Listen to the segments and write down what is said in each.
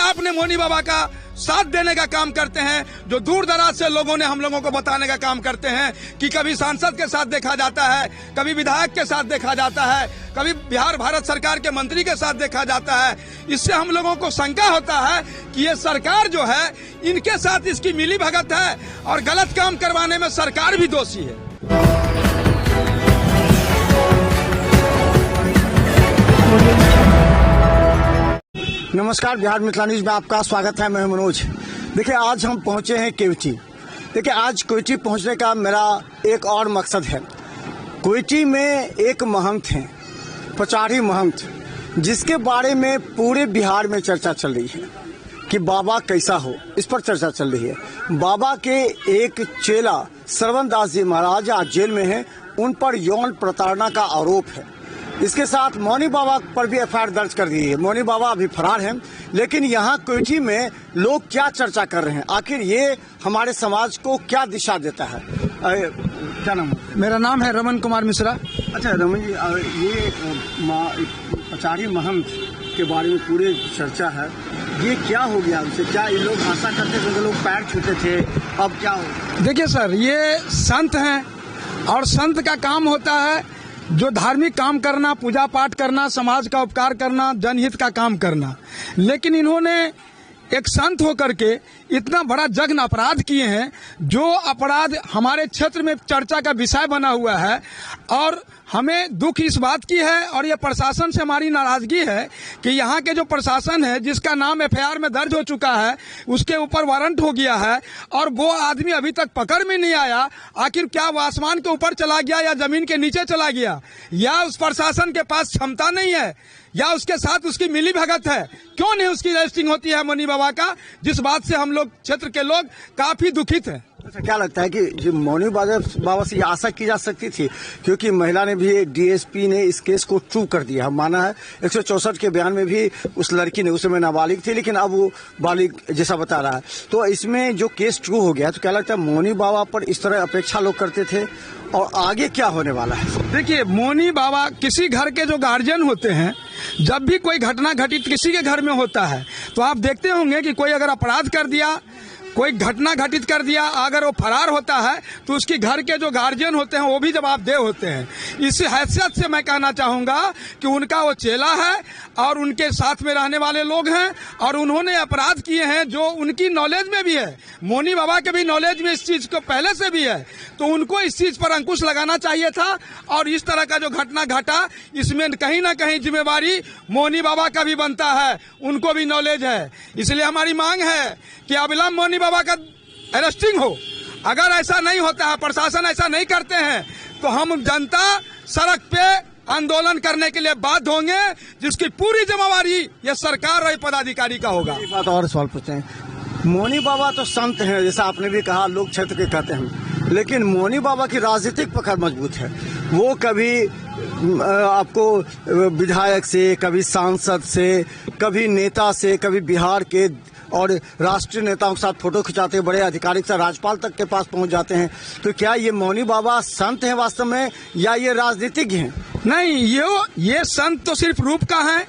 आपने मोनी बाबा का साथ देने का काम करते हैं, जो दूर दराज से लोगों ने हम लोगों को बताने का काम करते हैं कि कभी सांसद के साथ देखा जाता है, कभी विधायक के साथ देखा जाता है, कभी बिहार भारत सरकार के मंत्री के साथ देखा जाता है। इससे हम लोगों को शंका होता है कि ये सरकार जो है इनके साथ इसकी मिली भगत है और गलत काम करवाने में सरकार भी दोषी है। नमस्कार, बिहार मिथिला न्यूज में आपका स्वागत है। मैं मनोज। देखिए, आज हम पहुंचे हैं केवटी। देखिए, आज केवटी पहुंचने का मेरा एक और मकसद है। केवटी में एक महंत हैं, पचारी महंत, जिसके बारे में पूरे बिहार में चर्चा चल रही है कि बाबा कैसा हो, इस पर चर्चा चल रही है। बाबा के एक चेला श्रवण दास जी महाराज आज जेल में हैं, उन पर यौन प्रताड़ना का आरोप है। इसके साथ मौनी बाबा पर भी एफआईआर दर्ज कर दी है। मौनी बाबा अभी फरार हैं, लेकिन यहाँ केवटी में लोग क्या चर्चा कर रहे हैं, आखिर ये हमारे समाज को क्या दिशा देता है? क्या नाम है? मेरा नाम है रमन कुमार मिश्रा। अच्छा रमन जी, ये पचारी महंत के बारे में पूरे चर्चा है, ये क्या हो गया उनसे? क्या ये लोग आशा करते थे, लोग पैर छूते थे, अब क्या हो? देखिए सर, ये संत हैं और संत का काम होता है जो धार्मिक काम करना, पूजा पाठ करना, समाज का उपकार करना, जनहित का काम करना। लेकिन इन्होंने एक संत होकर के इतना बड़ा जघन्य अपराध किए हैं, जो अपराध हमारे क्षेत्र में चर्चा का विषय बना हुआ है। और हमें दुख इस बात की है और ये प्रशासन से हमारी नाराजगी है कि यहाँ के जो प्रशासन है, जिसका नाम एफआईआर में दर्ज हो चुका है, उसके ऊपर वारंट हो गया है और वो आदमी अभी तक पकड़ में नहीं आया। आखिर क्या वो आसमान के ऊपर चला गया या जमीन के नीचे चला गया, या उस प्रशासन के पास क्षमता नहीं है, या उसके साथ उसकी मिली भगत है? क्यों नहीं उसकी रजिस्ट्रिंग होती है मौनी बाबा का, जिस बात से हम लोग क्षेत्र के लोग काफी दुखित हैं। अच्छा, क्या लगता है कि जो मौनी बाबा से आशा की जा सकती थी, क्योंकि महिला ने भी, डीएसपी ने इस केस को ट्रू कर दिया, माना है। 164 के बयान में भी उस लड़की ने, उस समय नाबालिग थी लेकिन अब वो बालिग जैसा बता रहा है, तो इसमें जो केस ट्रू हो गया, तो क्या लगता है मौनी बाबा पर इस तरह अपेक्षा लोग करते थे और आगे क्या होने वाला है? देखिए, मौनी बाबा किसी घर के जो गार्जियन होते हैं, जब भी कोई घटना घटित किसी के घर में होता है, तो आप देखते होंगे कि कोई अगर अपराध कर दिया, कोई घटना घटित कर दिया, अगर वो फरार होता है तो उसके घर के जो गार्जियन होते हैं वो भी जवाबदेह होते हैं। इस हैसियत से मैं कहना चाहूँगा कि उनका वो चेला है और उनके साथ में रहने वाले लोग हैं और उन्होंने अपराध किए हैं जो उनकी नॉलेज में भी है। मौनी बाबा के भी नॉलेज में इस चीज़ को पहले से भी है, तो उनको इस चीज़ पर अंकुश लगाना चाहिए था। और इस तरह का जो घटना घटा, इसमें कहीं ना कहीं जिम्मेवारी मौनी बाबा का भी बनता है, उनको भी नॉलेज है। इसलिए हमारी मांग है कि अविलंब मौनी बाबा का अरेस्टिंग हो। अगर ऐसा नहीं होता है, प्रशासन ऐसा नहीं करते हैं, तो हम जनता सड़क पे आंदोलन करने के लिए बाध्य होंगे, जिसकी पूरी जिम्मेवारी ये सरकार और पदाधिकारी का होगा। एक बात और सवाल पूछते हैं, मौनी बाबा तो संत हैं, जैसा आपने भी कहा, लोग क्षेत्र के कहते हैं, लेकिन मौनी बाबा की राजनीतिक पकड़ मजबूत है। वो कभी आपको विधायक से, कभी सांसद से, कभी नेता से, कभी बिहार के और राष्ट्रीय नेताओं के साथ फोटो खिंचाते हैं, बड़े अधिकारी से राज्यपाल तक के पास पहुंच जाते हैं। तो क्या ये मौनी बाबा संत हैं वास्तव में, या ये राजनीतिज्ञ हैं? नहीं, ये संत तो सिर्फ रूप का है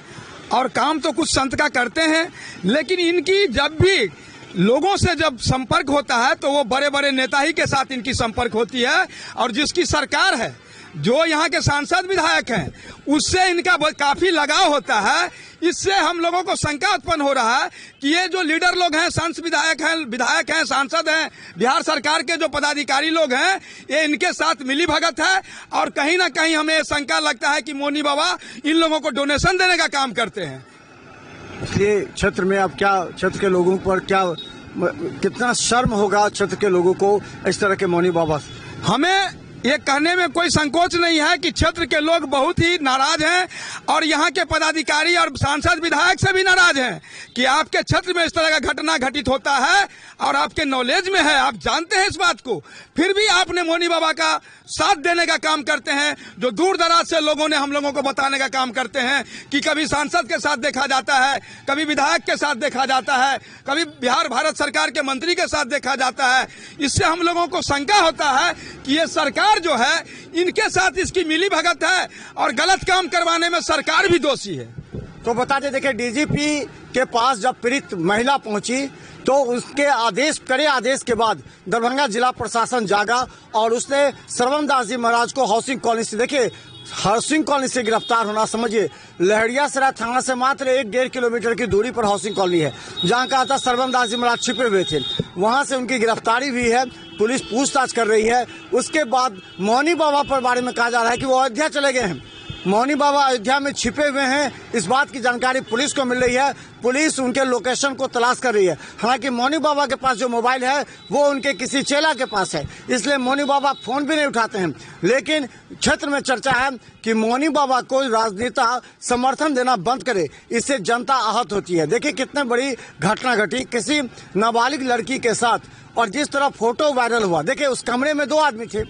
और काम तो कुछ संत का करते हैं, लेकिन इनकी जब भी लोगों से जब संपर्क होता है तो वो बड़े बड़े नेता ही के साथ इनकी संपर्क होती है। और जिसकी सरकार है, जो यहाँ के सांसद विधायक हैं, उससे इनका काफी लगाव होता है। इससे हम लोगों को शंका उत्पन्न हो रहा है कि ये जो लीडर लोग हैं, सांसद विधायक हैं, सांसद हैं, बिहार सरकार के जो पदाधिकारी लोग हैं, ये इनके साथ मिली भगत है। और कहीं ना कहीं हमें शंका लगता है कि मौनी बाबा इन लोगों को डोनेशन देने का काम करते हैं। इसलिए क्षेत्र में अब क्या, क्षेत्र के लोगों पर क्या, कितना शर्म होगा क्षेत्र के लोगों को इस तरह के मौनी बाबा से? हमें ये कहने में कोई संकोच नहीं है कि क्षेत्र के लोग बहुत ही नाराज हैं और यहाँ के पदाधिकारी और सांसद विधायक से भी नाराज हैं कि आपके क्षेत्र में इस तरह का घटना घटित होता है और आपके नॉलेज में है, आप जानते हैं इस बात को, फिर भी आपने मौनी बाबा का साथ देने का काम करते हैं, जो दूर दराज से लोगों ने हम लोगों को बताने का काम करते हैं कि कभी सांसद के साथ देखा जाता है, कभी विधायक के साथ देखा जाता है, कभी बिहार भारत सरकार के मंत्री के साथ देखा जाता है। इससे हम लोगों को शंका होता है कि ये सरकार जो है इनके साथ इसकी मिली भगत है और गलत काम करवाने में सरकार भी दोषी है। तो बता दें, देखिए डीजीपी के पास जब पीड़ित महिला पहुंची तो उसके कड़े आदेश के बाद दरभंगा जिला प्रशासन जागा और उसने श्रवण दास जी महाराज को हाउसिंग कॉलोनी से, देखिए हाउसिंग कॉलोनी से गिरफ्तार होना समझिए लहरियासराय थाना से मात्र 1-1.5 किलोमीटर की दूरी पर हाउसिंग कॉलोनी है, जहां कहा था श्रवण दास जी महाराज छिपे हुए थे। वहां से उनकी गिरफ्तारी हुई है, पुलिस पूछताछ कर रही है। उसके बाद मौनी बाबा पर बारे में कहा जा रहा है कि वो अयोध्या चले गए हैं। मौनी बाबा अयोध्या में छिपे हुए हैं, इस बात की जानकारी पुलिस को मिल रही है। पुलिस उनके लोकेशन को तलाश कर रही है। हालांकि मौनी बाबा के पास जो मोबाइल है वो उनके किसी चेला के पास है, इसलिए मौनी बाबा फोन भी नहीं उठाते हैं। लेकिन क्षेत्र में चर्चा है कि मौनी बाबा को राजनेता समर्थन देना बंद करे, इससे जनता आहत होती है। देखिए कितने बड़ी घटना घटी किसी नाबालिग लड़की के साथ, और जिस तरह फोटो वायरल हुआ। देखिए उस कमरे में 2 आदमी थे,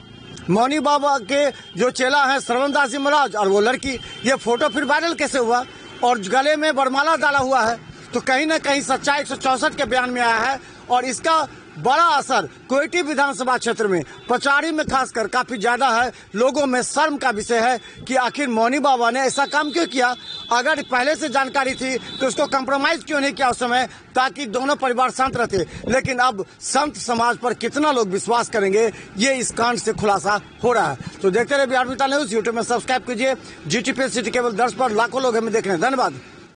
मौनी बाबा के जो चेला है श्रवण दास जी महाराज और वो लड़की। ये फोटो फिर वायरल कैसे हुआ? और गले में वरमाला डाला हुआ है, तो कहीं ना कहीं सच्चाई 164 के बयान में आया है। और इसका बड़ा असर कोयटी विधानसभा क्षेत्र में, पचारी में खासकर काफी ज्यादा है। लोगों में शर्म का विषय है कि आखिर मौनी बाबा ने ऐसा काम क्यों किया। अगर पहले से जानकारी थी तो उसको कंप्रोमाइज क्यों नहीं किया उस समय, ताकि दोनों परिवार शांत रहते। लेकिन अब संत समाज पर कितना लोग विश्वास करेंगे, ये इस कांड से खुलासा हो रहा है। तो देखते रहे बिहार मित्र न्यूज। यूट्यूब में सब्सक्राइब कीजिए। GTPL सिटी केबल 10 पर लाखों लोग हमें देख रहे हैं। धन्यवाद।